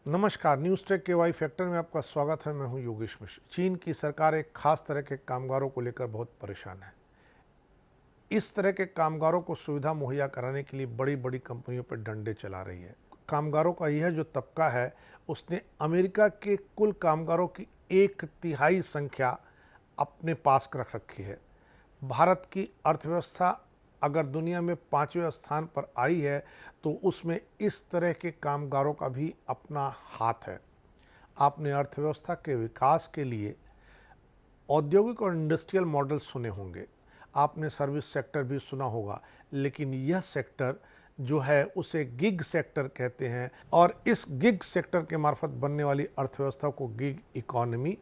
नमस्कार, news take के Y factor में आपका स्वागत है। मैं हूं योगेश मिश्र। चीन की सरकार एक खास तरह के कामगारों को लेकर बहुत परेशान है। इस तरह के कामगारों को सुविधा मुहैया कराने के लिए बड़ी बड़ी कंपनियों पर डंडे चला रही है। कामगारों का यह जो तबका है, उसने अमेरिका के कुल कामगारों की 1/3 संख्या अपने पास रख रखी है। भारत की अर्थव्यवस्था अगर दुनिया में 5वें स्थान पर आई है, तो उसमें इस तरह के कामगारों का भी अपना हाथ है। आपने अर्थव्यवस्था के विकास के लिए औद्योगिक और इंडस्ट्रियल मॉडल सुने होंगे, आपने सर्विस सेक्टर भी सुना होगा, लेकिन यह सेक्टर जो है उसे गिग सेक्टर कहते हैं और इस गिग सेक्टर के मार्फत बनने वाली अर्थव्यवस्था को गिग इकोनॉमी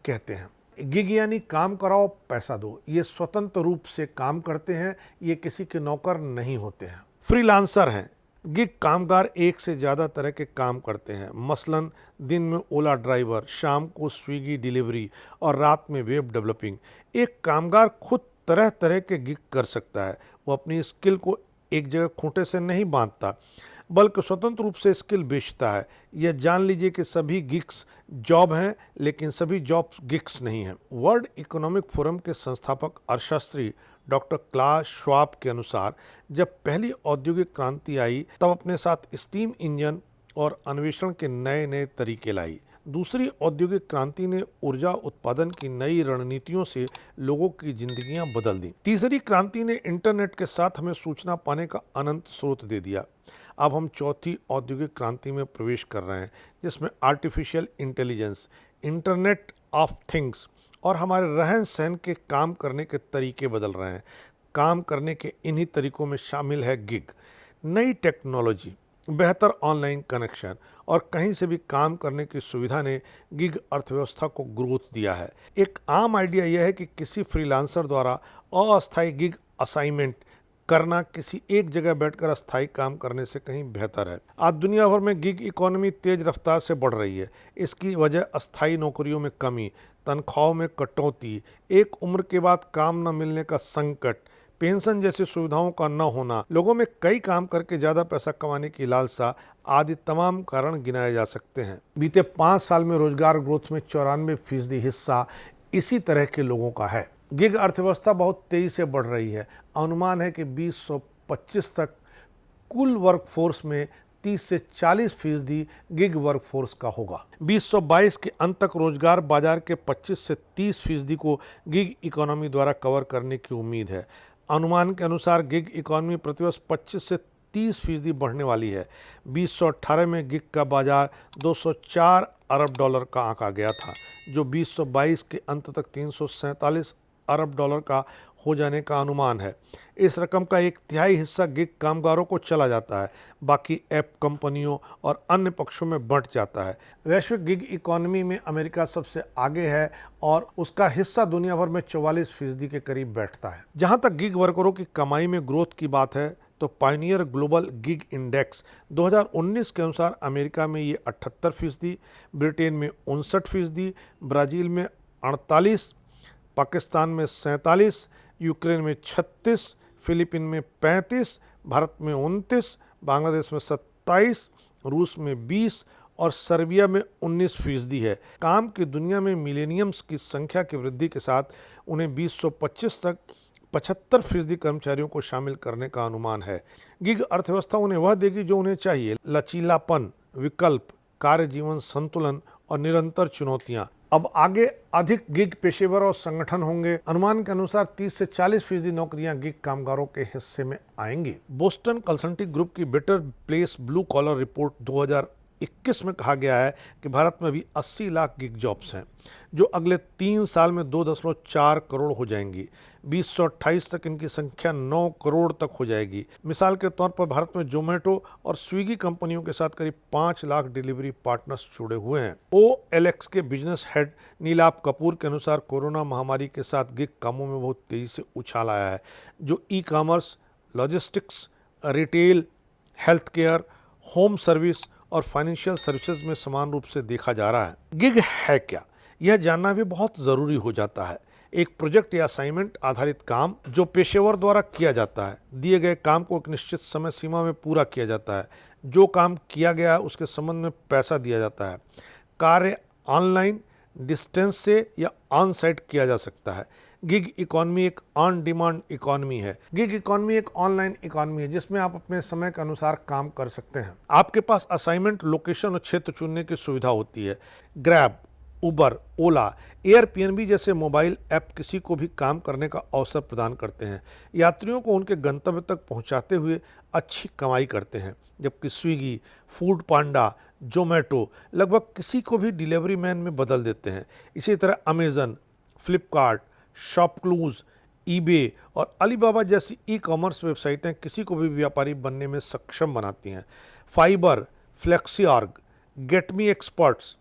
कहते हैं। गिग यानी काम कराओ पैसा दो। ये स्वतंत्र रूप से काम करते हैं, ये किसी के नौकर नहीं होते हैं, फ्रीलांसर हैं। गिग कामगार एक से ज़्यादा तरह के काम करते हैं, मसलन दिन में ओला ड्राइवर, शाम को स्विगी डिलीवरी और रात में वेब डेवलपिंग। एक कामगार खुद तरह तरह के गिग कर सकता है। वो अपनी स्किल को एक जगह खूंटे से नहीं बांधता, बल्कि स्वतंत्र रूप से स्किल बेचता है। यह जान लीजिए कि सभी गिग्स जॉब हैं, लेकिन सभी जॉब गिग्स नहीं हैं। वर्ल्ड इकोनॉमिक फोरम के संस्थापक अर्थशास्त्री डॉक्टर क्लास श्वाब के अनुसार, जब पहली औद्योगिक क्रांति आई, तब अपने साथ स्टीम इंजन और अन्वेषण के नए नए तरीके लाई। दूसरी औद्योगिक क्रांति ने ऊर्जा उत्पादन की नई रणनीतियों से लोगों की जिंदगियां बदल दी। तीसरी क्रांति ने इंटरनेट के साथ हमें सूचना पाने का अनंत स्रोत दे दिया। अब हम चौथी औद्योगिक क्रांति में प्रवेश कर रहे हैं, जिसमें artificial intelligence, internet of things और हमारे रहन सहन के काम करने के तरीके बदल रहे हैं। काम करने के इन्हीं तरीकों में शामिल है गिग। नई टेक्नोलॉजी, बेहतर ऑनलाइन कनेक्शन और कहीं से भी काम करने की सुविधा ने गिग अर्थव्यवस्था को ग्रोथ दिया है। एक आम आइडिया यह है कि किसी फ्रीलांसर द्वारा अस्थायी गिग असाइनमेंट करना किसी एक जगह बैठकर अस्थायी काम करने से कहीं बेहतर है। आज दुनिया भर में गिग इकोनॉमी तेज रफ्तार से बढ़ रही है। इसकी वजह अस्थायी नौकरियों में कमी, तनख्वाहों में कटौती, एक उम्र के बाद काम न मिलने का संकट, पेंशन जैसी सुविधाओं का न होना, लोगों में कई काम करके ज़्यादा पैसा कमाने की लालसा आदि तमाम कारण गिनाए जा सकते हैं। बीते 5 साल में रोजगार ग्रोथ में 94% हिस्सा इसी तरह के लोगों का है। गिग अर्थव्यवस्था बहुत तेजी से बढ़ रही है। अनुमान है कि 2025 तक कुल वर्कफोर्स में 30 से 40% गिग वर्कफोर्स का होगा। 2022 के अंत तक रोजगार बाजार के 25 से 30% को गिग इकोनॉमी द्वारा कवर करने की उम्मीद है। अनुमान के अनुसार गिग इकोनॉमी प्रतिवर्ष 25 से 30% बढ़ने वाली है। 2018 में गिग का बाजार $204 अरब का आंका गया था, जो 2022 के अंत तक $347 अरब का हो जाने का अनुमान है। इस रकम का 1/3 हिस्सा गिग कामगारों को चला जाता है, बाकी ऐप कंपनियों और अन्य पक्षों में बंट जाता है। वैश्विक गिग इकोनॉमी में अमेरिका सबसे आगे है और उसका हिस्सा दुनिया भर में 44% के करीब बैठता है। जहां तक गिग वर्करों की कमाई में ग्रोथ की बात है, तो पायनियर ग्लोबल गिग इंडेक्स 2019 के अनुसार अमेरिका में ये 78%, ब्रिटेन में 59%, ब्राज़ील में 48%, पाकिस्तान में 47%, यूक्रेन में 36%, फिलीपीन में 35%, भारत में 29%, बांग्लादेश में 27%, रूस में 20% और सर्बिया में 19% है। काम की दुनिया में मिलेनियम्स की संख्या की वृद्धि के साथ उन्हें 2025 तक 75% कर्मचारियों को शामिल करने का अनुमान है। गिग अर्थव्यवस्था उन्हें वह देगी जो उन्हें चाहिए: लचीलापन, विकल्प, कार्य जीवन संतुलन और निरंतर चुनौतियां। अब आगे अधिक गिग पेशेवर और संगठन होंगे। अनुमान के अनुसार 30 से 40% नौकरियां गिग कामगारों के हिस्से में आएंगी। बोस्टन कंसल्टिंग ग्रुप की better place blue collar report 2021 में कहा गया है कि भारत में भी 80 लाख गिग जॉब्स हैं, जो अगले 3 साल में 2.4 करोड़ हो जाएंगी। 2028 तक इनकी संख्या 9 करोड़ तक हो जाएगी। मिसाल के तौर पर भारत में जोमेटो और स्विगी कंपनियों के साथ करीब 5 लाख डिलीवरी पार्टनर्स जुड़े हुए हैं। OLX के बिजनेस हेड नीलाप कपूर के अनुसार कोरोना महामारी के साथ गिग कामों में बहुत तेजी से उछाल आया है, जो e-commerce, logistics, retail, health care, home service और फाइनेंशियल सर्विसेज में समान रूप से देखा जा रहा है। गिग है क्या, यह जानना भी बहुत ज़रूरी हो जाता है। एक प्रोजेक्ट या असाइनमेंट आधारित काम जो पेशेवर द्वारा किया जाता है। दिए गए काम को एक निश्चित समय सीमा में पूरा किया जाता है। जो काम किया गया है उसके संबंध में पैसा दिया जाता है। कार्य ऑनलाइन, डिस्टेंस से या ऑन साइट किया जा सकता है। गिग इकॉनमी एक ऑन डिमांड इकॉनमी है। गिग इकॉनमी एक ऑनलाइन इकॉनमी है जिसमें आप अपने समय के अनुसार काम कर सकते हैं। आपके पास असाइनमेंट, लोकेशन और क्षेत्र चुनने की सुविधा होती है। ग्रैब, उबर, ओला, एयरबीएनबी जैसे मोबाइल ऐप किसी को भी काम करने का अवसर प्रदान करते हैं। यात्रियों को उनके गंतव्य तक पहुंचाते हुए अच्छी कमाई करते हैं, जबकि स्विगी, फूड पांडा, जोमेटो लगभग किसी को भी डिलीवरी मैन में बदल देते हैं। इसी तरह अमेजन, फ्लिपकार्ट, शॉपक्लूज, ईबे और अलीबाबा जैसी ई कॉमर्स वेबसाइटें किसी को भी व्यापारी बनने में सक्षम बनाती हैं। फाइबर, फ्लेक्सीऑर्ग, गेटमी एक्सपर्ट्स,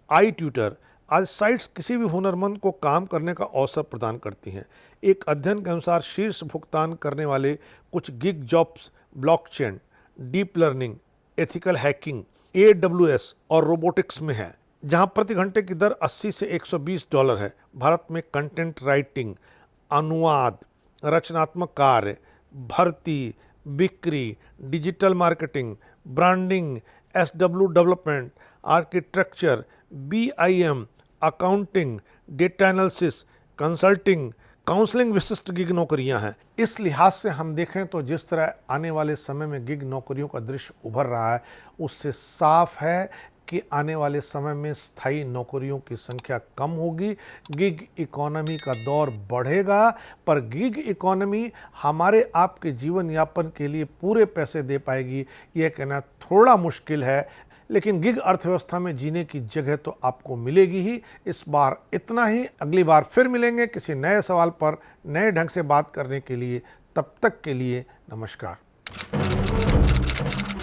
आई ट्यूटर आज साइट्स किसी भी हुनरमंद को काम करने का अवसर प्रदान करती हैं। एक अध्ययन के अनुसार शीर्ष भुगतान करने वाले कुछ gig jobs blockchain, deep learning, ethical hacking, AWS और रोबोटिक्स में है, जहां प्रति घंटे की दर 80 से $120 है। भारत में कंटेंट राइटिंग, अनुवाद, रचनात्मक कार्य, भर्ती, बिक्री, digital marketing, branding, SW development, architecture, BIM, accounting, data analysis, consulting, counselling विशिष्ट गिग नौकरियां हैं। इस लिहाज से हम देखें तो जिस तरह आने वाले समय में गिग नौकरियों का दृश्य उभर रहा है, उससे साफ है कि आने वाले समय में स्थायी नौकरियों की संख्या कम होगी, गिग इकोनॉमी का दौर बढ़ेगा। पर गिग इकोनॉमी हमारे आपके जीवन यापन के लिए पूरे पैसे दे पाएगी, यह कहना थोड़ा मुश्किल है, लेकिन गिग अर्थव्यवस्था में जीने की जगह तो आपको मिलेगी ही। इस बार इतना ही, अगली बार फिर मिलेंगे किसी नए सवाल पर नए ढंग से बात करने के लिए। तब तक के लिए नमस्कार।